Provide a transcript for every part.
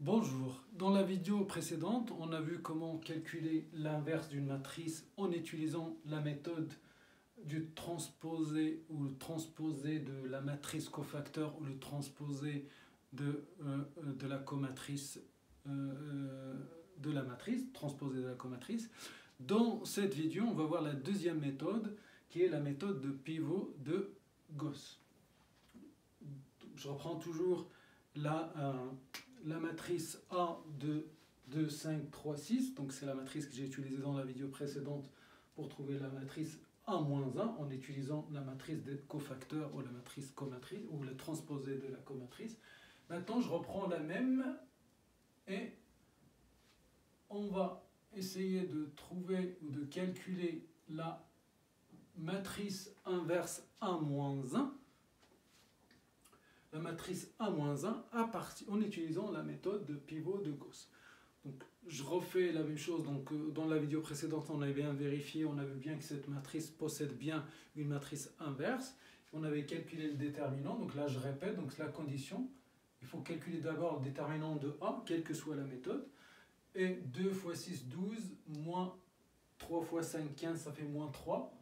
Bonjour, dans la vidéo précédente, on a vu comment calculer l'inverse d'une matrice en utilisant la méthode du transposé ou le transposé de la matrice cofacteur ou le transposé de la comatrice de la matrice, transposé de la comatrice. Dans cette vidéo, on va voir la deuxième méthode qui est la méthode de pivot de Gauss. Je reprends toujours la matrice A de 2, 5, 3, 6, donc c'est la matrice que j'ai utilisée dans la vidéo précédente pour trouver la matrice A-1 en utilisant la matrice des cofacteurs ou la matrice comatrice ou le transposé de la comatrice. Maintenant je reprends la même et on va essayer de trouver ou de calculer la matrice inverse A-1. La matrice A-1 en utilisant la méthode de pivot de Gauss. Donc, je refais la même chose. Donc, dans la vidéo précédente, on avait bien vérifié, on avait bien que cette matrice possède bien une matrice inverse. On avait calculé le déterminant. Donc là, je répète, donc la condition. Il faut calculer d'abord le déterminant de A, quelle que soit la méthode. Et 2 fois 6, 12, moins 3 fois 5, 15, ça fait moins 3.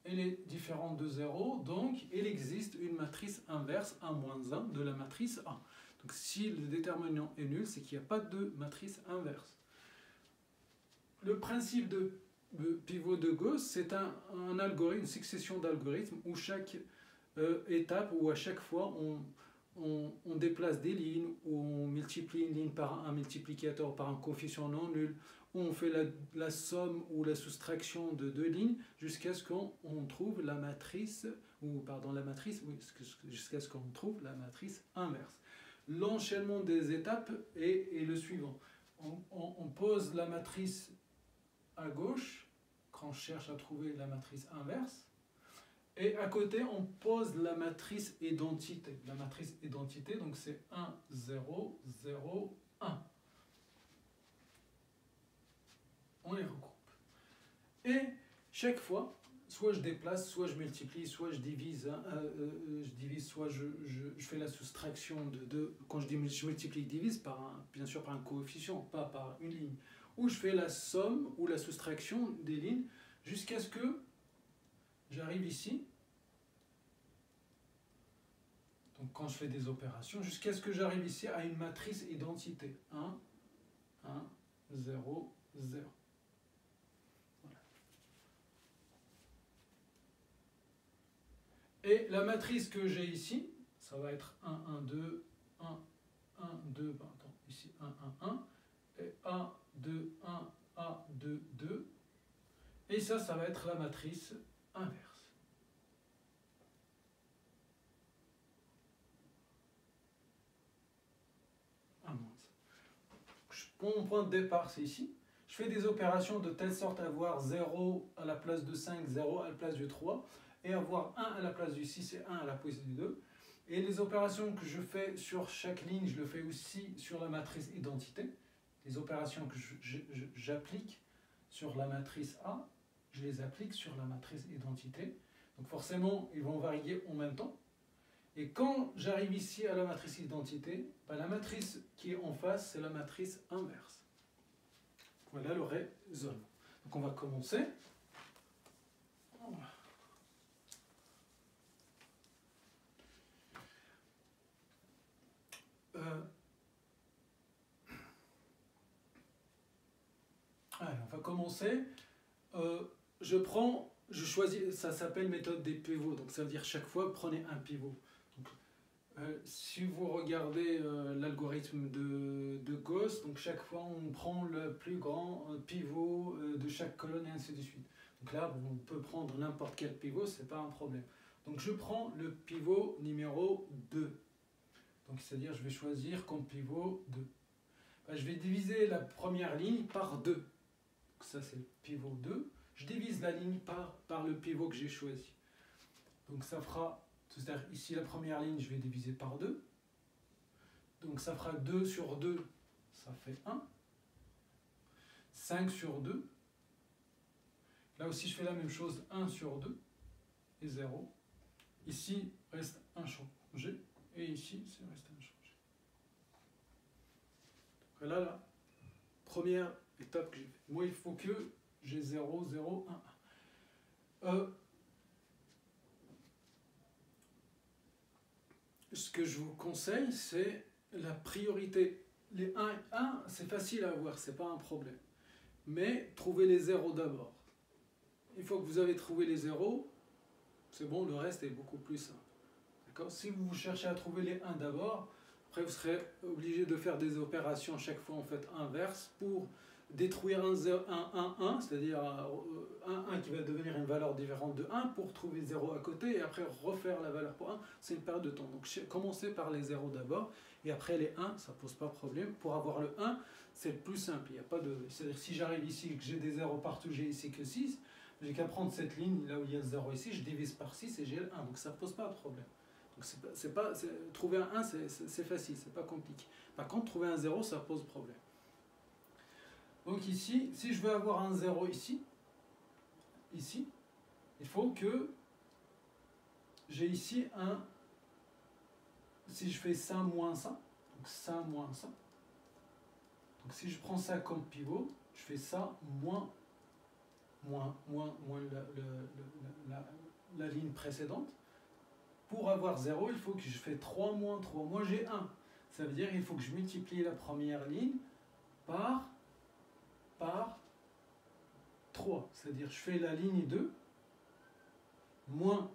Elle est différente de 0, donc il existe une matrice inverse A-1 de la matrice A. Donc si le déterminant est nul, c'est qu'il n'y a pas de matrice inverse. Le principe de pivot de Gauss, c'est un algorithme, une succession d'algorithmes où chaque étape, ou à chaque fois, on déplace des lignes, ou on multiplie une ligne par un multiplicateur, par un coefficient non nul, où on fait la somme ou la soustraction de deux lignes jusqu'à ce qu'on trouve la matrice, jusqu'à ce qu'on trouve la matrice inverse. L'enchaînement des étapes est le suivant. On pose la matrice à gauche quand on cherche à trouver la matrice inverse. Et à côté, on pose la matrice identité. La matrice identité, donc c'est 1, 0, 0, 1. On les regroupe. Et chaque fois, soit je déplace, soit je multiplie, soit je divise, soit je fais la soustraction de deux. Quand je multiplie, je divise bien sûr par un coefficient, pas par une ligne. Ou je fais la somme ou la soustraction des lignes jusqu'à ce que j'arrive ici. Donc quand je fais des opérations, jusqu'à ce que j'arrive ici à une matrice identité. 1, 1, 0, 0. Voilà. Et la matrice que j'ai ici, ça va être 1, 1, 2, 1, 1, 2, pardon, ici 1, 1, 1, et A, 2, 1, A, 2, 2. Et ça va être la matrice inverse. Mon point de départ, c'est ici. Je fais des opérations de telle sorte à avoir 0 à la place de 5, 0 à la place du 3, et avoir 1 à la place du 6 et 1 à la place du 2. Et les opérations que je fais sur chaque ligne, je le fais aussi sur la matrice identité. Les opérations que j'applique sur la matrice A, je les applique sur la matrice identité. Donc forcément, ils vont varier en même temps. Et quand j'arrive ici à la matrice identité, la matrice qui est en face, c'est la matrice inverse. Voilà le raisonnement. Donc on va commencer. Allez, on va commencer. Je choisis, ça s'appelle méthode des pivots. Donc ça veut dire chaque fois, prenez un pivot. Si vous regardez l'algorithme de Gauss, donc chaque fois on prend le plus grand pivot de chaque colonne et ainsi de suite. Donc là, on peut prendre n'importe quel pivot, ce n'est pas un problème. Donc je prends le pivot numéro 2. Donc c'est-à-dire je vais choisir comme pivot 2. Je vais diviser la première ligne par 2. Donc ça c'est le pivot 2. Je divise la ligne par le pivot que j'ai choisi. Donc ça fera... C'est-à-dire ici la première ligne, je vais diviser par 2. Donc ça fera 2 sur 2, ça fait 1. 5 sur 2. Là aussi je fais la même chose, 1 sur 2 et 0. Ici reste inchangé et ici ça reste inchangé. Voilà la première étape que j'ai fait. Moi, il faut que j'ai 0, 0, 1, 1. Ce que je vous conseille, c'est la priorité. Les 1 et 1, c'est facile à avoir, c'est pas un problème. Mais trouvez les zéros d'abord. Une fois que vous avez trouvé les zéros, c'est bon, le reste est beaucoup plus simple. D'accord? Si vous cherchez à trouver les 1 d'abord, après vous serez obligé de faire des opérations chaque fois en fait inverse pour détruire un 1, c'est-à-dire un 1 qui va devenir une valeur différente de 1 pour trouver 0 à côté et après refaire la valeur pour 1, c'est une perte de temps. Donc commencez par les 0 d'abord et après les 1, ça ne pose pas de problème. Pour avoir le 1, c'est le plus simple. Il y a pas de... C'est-à-dire si j'arrive ici et que j'ai des 0 partout, j'ai ici que 6, j'ai qu'à prendre cette ligne là où il y a 0 ici, je divise par 6 et j'ai le 1. Donc ça ne pose pas de problème. Donc trouver un 1, c'est facile, c'est pas compliqué. Par contre, trouver un 0, ça pose problème. Donc ici, si je veux avoir un 0 ici, il faut que j'ai ici un, si je fais ça moins ça, donc ça moins ça, donc si je prends ça comme pivot, je fais ça moins la ligne précédente. Pour avoir 0, il faut que je fais 3 moins 3. Moi j'ai 1. Ça veut dire qu'il faut que je multiplie la première ligne par 3. C'est-à-dire je fais la ligne 2 moins.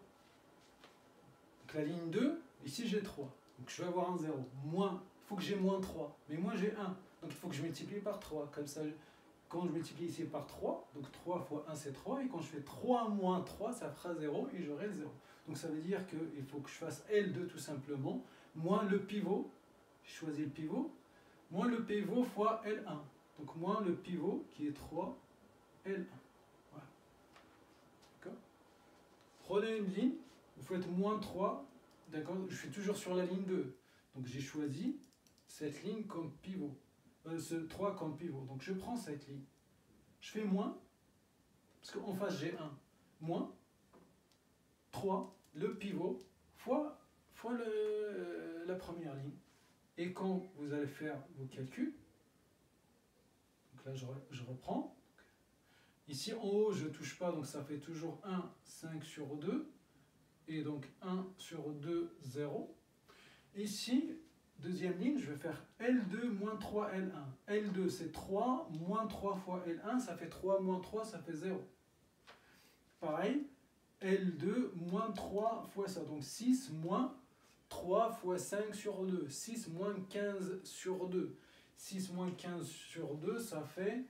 Donc la ligne 2, ici j'ai 3. Donc je vais avoir un 0. Moins, il faut que j'ai moins 3. Mais moi j'ai 1. Donc il faut que je multiplie par 3. Comme ça, quand je multiplie ici par 3, donc 3 fois 1 c'est 3. Et quand je fais 3 moins 3, ça fera 0 et j'aurai le 0. Donc ça veut dire qu'il faut que je fasse L2 tout simplement, moins le pivot, je choisis le pivot, moins le pivot fois L1. Donc moins le pivot qui est 3, L1. Voilà. D'accord? Prenez une ligne, vous faites moins 3, d'accord? Je suis toujours sur la ligne 2. Donc j'ai choisi cette ligne comme pivot, ce 3 comme pivot. Donc je prends cette ligne, je fais moins, parce qu'en face j'ai 1, moins 3, le pivot, fois la première ligne. Et quand vous allez faire vos calculs, donc là je reprends, ici en haut je ne touche pas, donc ça fait toujours 1, 5 sur 2, et donc 1 sur 2, 0. Ici, deuxième ligne, je vais faire L2 moins 3, L1. L2 c'est 3, moins 3 fois L1, ça fait 3 moins 3, ça fait 0. Pareil, L2 moins 3 fois ça, donc 6 moins 3 fois 5 sur 2, 6 moins 15 sur 2. 6 moins 15 sur 2, ça fait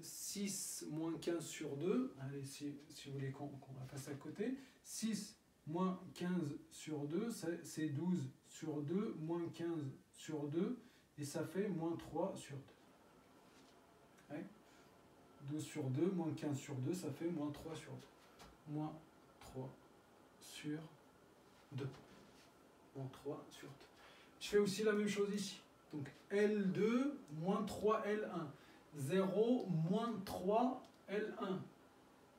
6 moins 15 sur 2. Allez, si vous voulez qu'on la fasse à côté. 6 moins 15 sur 2, c'est 12 sur 2, moins 15 sur 2, et ça fait moins 3 sur 2. Ouais. 12 sur 2, moins 15 sur 2, ça fait moins 3 sur 2. Moins 3 sur 2. Moins 3 sur 2. Je fais aussi la même chose ici. Donc L2 moins 3 L1. 0 moins 3 L1.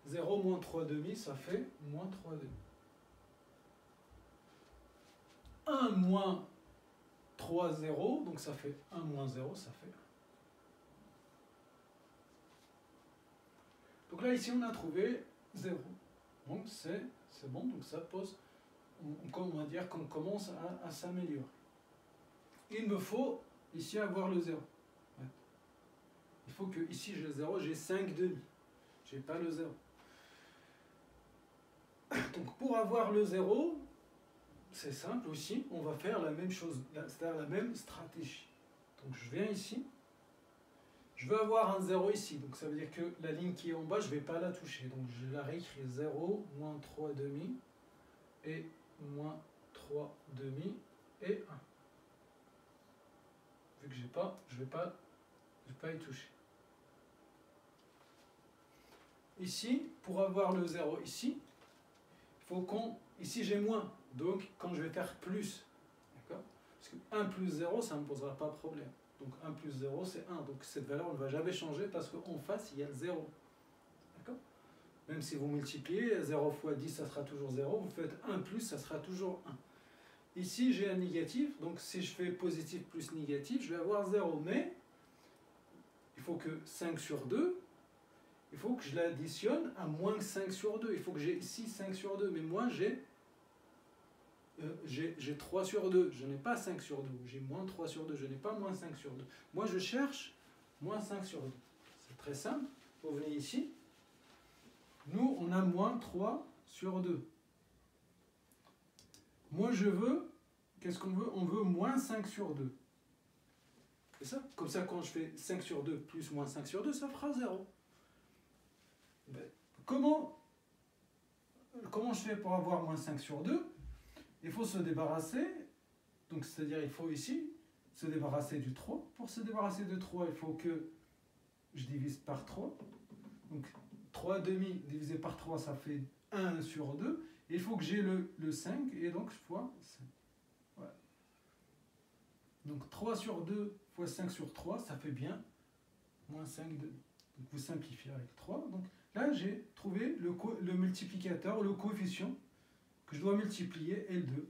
0 moins 3 demi, ça fait moins 3 demi. 1 moins 3, 0, donc ça fait 1 moins 0, ça fait 1. Donc là, ici, on a trouvé 0. Donc c'est bon, donc ça pose, on va dire qu'on commence à s'améliorer. Il me faut ici avoir le 0. Ouais. Il faut que ici j'ai le 0, j'ai 5 demi. J'ai pas le 0. Donc pour avoir le 0, c'est simple aussi, on va faire la même chose, c'est-à-dire la même stratégie. Donc je viens ici, je veux avoir un 0 ici, donc ça veut dire que la ligne qui est en bas, je ne vais pas la toucher. Donc je la réécris 0, moins 3 demi, et moins 3 demi, et 1. Vu que je ne vais pas y toucher. Ici, pour avoir le 0 ici, il faut ici j'ai moins, donc quand je vais faire plus, d'accord? Parce que 1 plus 0, ça ne me posera pas de problème. Donc 1 plus 0, c'est 1. Donc cette valeur ne va jamais changer parce qu'en face, il y a le 0. D'accord? Même si vous multipliez, 0 fois 10, ça sera toujours 0. Vous faites 1 plus, ça sera toujours 1. Ici, j'ai un négatif, donc si je fais positif plus négatif, je vais avoir 0. Mais il faut que 5 sur 2, il faut que je l'additionne à moins 5 sur 2. Il faut que j'ai ici 5 sur 2. Mais moi, j'ai 3 sur 2. Je n'ai pas 5 sur 2. J'ai moins 3 sur 2. Je n'ai pas moins 5 sur 2. Moi, je cherche moins 5 sur 2. C'est très simple. Vous venez ici. Nous, on a moins 3 sur 2. Moi, je veux, qu'est-ce qu'on veut? On veut moins 5 sur 2. C'est ça? Comme ça, quand je fais 5 sur 2 plus moins 5 sur 2, ça fera 0. Ben, comment je fais pour avoir moins 5 sur 2? Il faut se débarrasser, donc c'est-à-dire il faut ici se débarrasser du 3. Pour se débarrasser de 3, il faut que je divise par 3. Donc 3 demi divisé par 3, ça fait 1 sur 2. Et il faut que j'ai le 5, et donc fois 5. Voilà. Donc 3 sur 2 fois 5 sur 3, ça fait bien moins 5 demi. Donc vous simplifiez avec 3. Donc là, j'ai trouvé le multiplicateur, le coefficient que je dois multiplier, L2.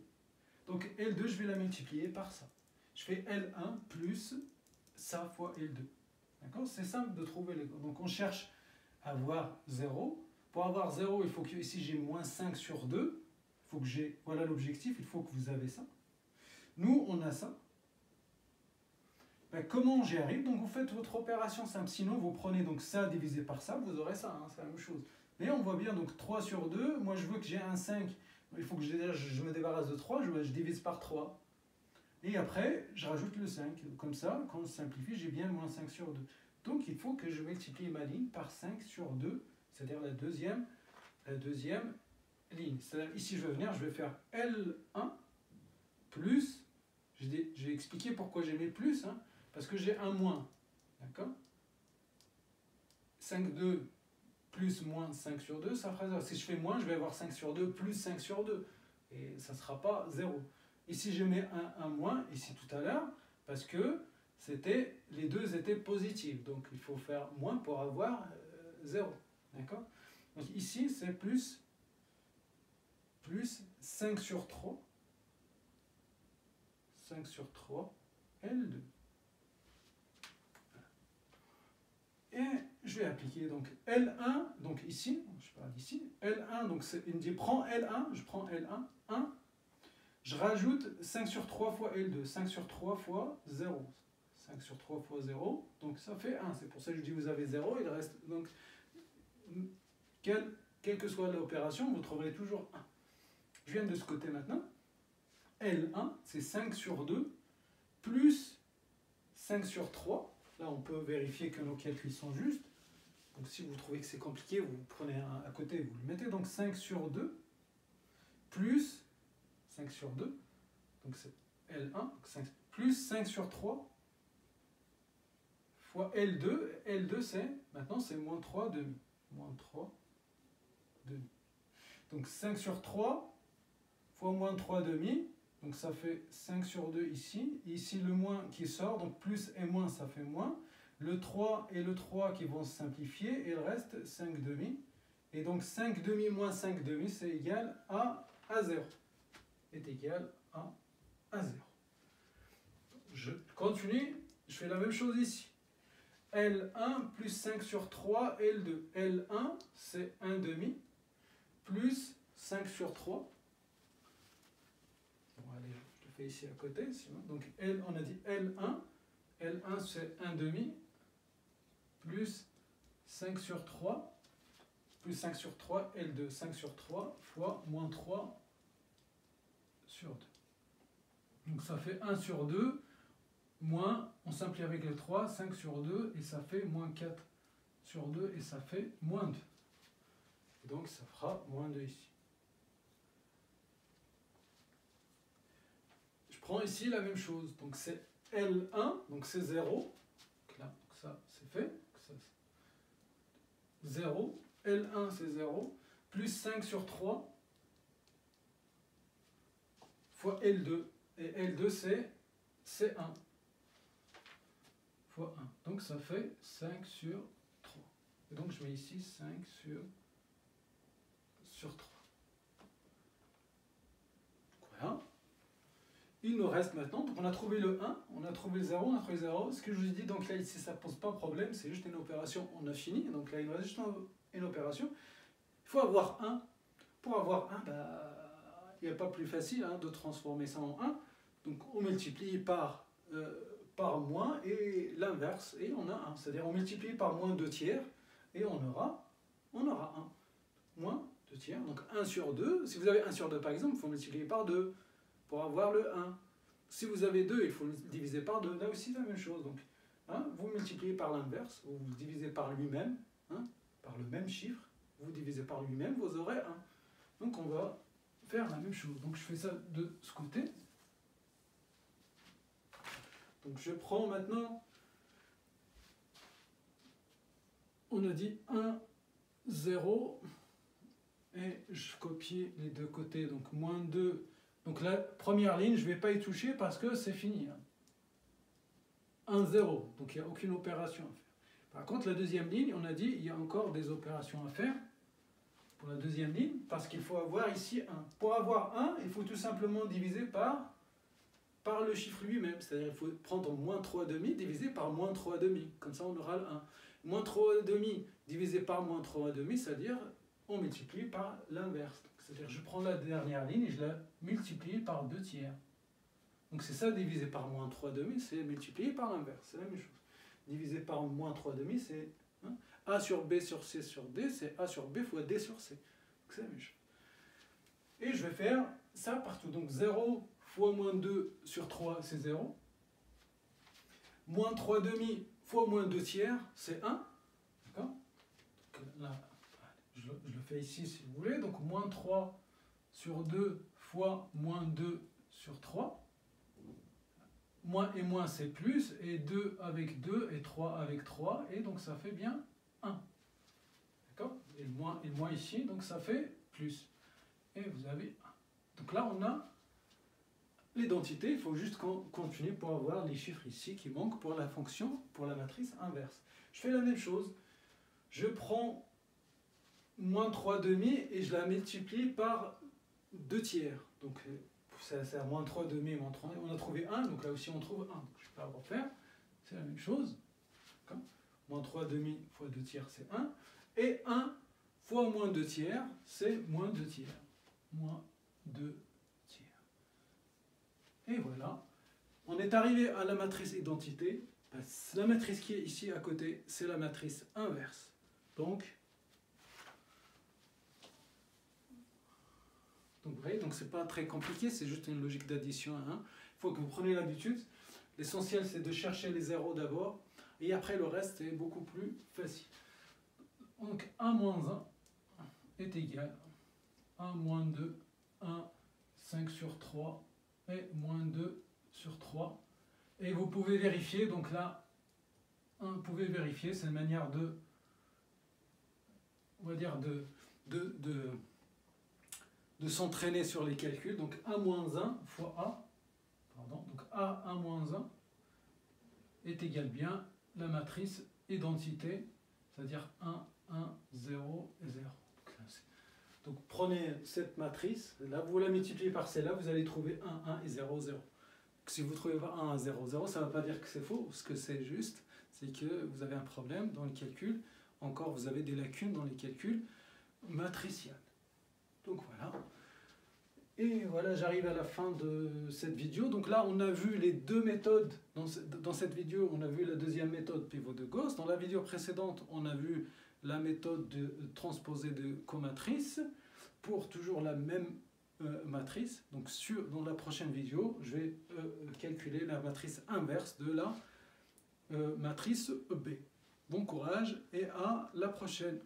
Donc L2, je vais la multiplier par ça. Je fais L1 plus ça fois L2. D'accord? C'est simple de trouver les... Donc on cherche à avoir 0. Pour avoir 0, il faut que ici j'ai moins 5 sur 2. Il faut que j'ai... Voilà l'objectif, il faut que vous avez ça. Nous, on a ça. Ben, comment j'y arrive? Donc vous faites votre opération simple. Sinon, vous prenez donc ça divisé par ça, vous aurez ça, hein, c'est la même chose. Mais on voit bien, donc 3 sur 2, moi je veux que j'ai un 5. Il faut que je me débarrasse de 3, je divise par 3. Et après, je rajoute le 5. Comme ça, quand on simplifie, j'ai bien moins 5 sur 2. Donc il faut que je multiplie ma ligne par 5 sur 2, c'est-à-dire la deuxième ligne. C'est-à-dire ici, je vais venir, je vais faire L1 plus, j'ai expliqué pourquoi j'ai mis plus, hein, parce que j'ai un moins. D'accord? 5, 2 plus moins 5 sur 2, ça fera 0. Si je fais moins, je vais avoir 5 sur 2 plus 5 sur 2. Et ça ne sera pas 0. Ici, je mets un moins, ici tout à l'heure, parce que les deux étaient positifs. Donc, il faut faire moins pour avoir 0. D'accord? Donc, ici, c'est plus 5 sur 3. 5 sur 3, L2. Et je vais appliquer donc L1, donc ici, je parle d'ici, L1, donc il me dit prends L1, je prends L1, 1, je rajoute 5 sur 3 fois L2, 5 sur 3 fois 0, 5 sur 3 fois 0, donc ça fait 1, c'est pour ça que je dis vous avez 0, il reste, donc, quelle que soit l'opération, vous trouverez toujours 1. Je viens de ce côté maintenant, L1, c'est 5 sur 2, plus 5 sur 3, là, on peut vérifier que nos calculs sont justes. Donc, si vous trouvez que c'est compliqué, vous prenez un à côté, vous le mettez. Donc, 5 sur 2 plus 5 sur 2. Donc, c'est L1 plus 5 sur 3 fois L2. L2, maintenant, c'est moins 3 demi. Moins 3 demi. Donc, 5 sur 3 fois moins 3 demi. Donc ça fait 5 sur 2 ici. Ici le moins qui sort, donc plus et moins ça fait moins. Le 3 et le 3 qui vont se simplifier et il reste 5 demi. Et donc 5 demi moins 5 demi c'est égal à 0. Est égal à 0. Je continue, je fais la même chose ici. L1 plus 5 sur 3, L2. L1 c'est 1 demi plus 5 sur 3. Allez, je le fais ici à côté, sinon. Donc on a dit L1. L1 c'est 1 demi plus 5 sur 3 plus 5 sur 3, L2, 5 sur 3 fois moins 3 sur 2. Donc ça fait 1 sur 2 moins, on simplifie avec le 3, 5 sur 2 et ça fait moins 4 sur 2 et ça fait moins 2. Et donc ça fera moins 2 ici. Je prends ici la même chose, donc c'est L1, donc c'est 0, donc là, donc ça c'est fait, 0, L1 c'est 0, plus 5 sur 3 fois L2, et L2 c'est 1 fois 1, donc ça fait 5 sur 3, et donc je mets ici 5 sur 3. Voilà. il nous reste maintenant, donc on a trouvé le 1, on a trouvé le 0, on a trouvé le 0. Ce que je vous ai dit, donc là ici ça ne pose pas de problème, c'est juste une opération, on a fini. Donc là il nous reste juste une opération. Il faut avoir 1. Pour avoir 1, il n'y a pas plus facile hein, de transformer ça en 1. Donc on multiplie par moins et l'inverse, et on a 1. C'est-à-dire on multiplie par moins 2 tiers, et on aura 1. Moins 2 tiers, donc 1 sur 2. Si vous avez 1 sur 2 par exemple, il faut multiplier par 2 pour avoir le 1. Si vous avez 2, il faut le diviser par 2. Là aussi, c'est la même chose. Donc, hein, vous multipliez par l'inverse, vous divisez par lui-même, hein, par le même chiffre, vous divisez par lui-même, vous aurez 1. Donc, on va faire la même chose. Donc, je fais ça de ce côté. Donc, je prends maintenant, on a dit 1, 0, et je copie les deux côtés, donc moins 2. Donc la première ligne, je ne vais pas y toucher parce que c'est fini. 1, 0, donc il n'y a aucune opération à faire. Par contre, la deuxième ligne, on a dit il y a encore des opérations à faire pour la deuxième ligne, parce qu'il faut avoir ici 1. Pour avoir 1, il faut tout simplement diviser par le chiffre lui-même. C'est-à-dire il faut prendre moins 3,5 divisé par moins 3,5. Comme ça, on aura le 1. Moins 3,5 divisé par moins 3,5, c'est-à-dire on multiplie par l'inverse. C'est-à-dire je prends la dernière ligne et je la multiplie par 2 tiers. Donc c'est ça, divisé par moins 3,5, c'est multiplié par l'inverse. C'est la même chose. Divisé par moins 3,5, c'est hein, A sur B sur C sur D, c'est A sur B fois D sur C. C'est la même chose. Et je vais faire ça partout. Donc 0 fois moins 2 sur 3, c'est 0. Moins 3,5 fois moins 2 tiers, c'est 1. D'accord? Là, je le fais ici si vous voulez. Donc moins 3 sur 2 fois moins 2 sur 3. Moins et moins c'est plus, et 2 avec 2, et 3 avec 3, et donc ça fait bien 1. D'accord? Et le moins ici, donc ça fait plus. Et vous avez 1. Donc là on a l'identité, il faut juste continuer pour avoir les chiffres ici qui manquent pour la fonction, pour la matrice inverse. Je fais la même chose. Je prends moins 3,5 et je la multiplie par 2 tiers. Donc c'est à moins 3,5, on a trouvé 1, donc là aussi on trouve 1. Donc, je ne vais pas le refaire, c'est la même chose. Moins 3,5 fois 2 tiers, c'est 1. Et 1 fois moins 2 tiers, c'est moins 2 tiers. Moins 2 tiers. Et voilà, on est arrivé à la matrice identité. La matrice qui est ici à côté, c'est la matrice inverse. Donc vous voyez, donc c'est pas très compliqué, c'est juste une logique d'addition. Hein. Il faut que vous preniez l'habitude. L'essentiel, c'est de chercher les zéros d'abord, et après le reste est beaucoup plus facile. Donc 1 moins 1 est égal à 1 moins 2, 1, 5 sur 3, et moins 2 sur 3. Et vous pouvez vérifier, donc là, vous pouvez vérifier, c'est une manière de, on va dire, de s'entraîner sur les calculs. Donc A moins 1 fois A, pardon, donc A1 moins 1 est égal bien la matrice identité, c'est-à-dire 1, 1, 0 et 0. Donc prenez cette matrice, là vous la multipliez par celle-là, vous allez trouver 1, 1 et 0, 0. Si vous trouvez pas 1, 1, 0, 0, ça ne veut pas dire que c'est faux. Ce que c'est juste, c'est que vous avez un problème dans le calcul. Encore, vous avez des lacunes dans les calculs matriciels. Donc voilà. Et voilà, j'arrive à la fin de cette vidéo. Donc là, on a vu les deux méthodes. Dans cette vidéo, on a vu la deuxième méthode pivot de Gauss. Dans la vidéo précédente, on a vu la méthode de transposée de comatrice pour toujours la même matrice. Donc dans la prochaine vidéo, je vais calculer la matrice inverse de la matrice B. Bon courage et à la prochaine.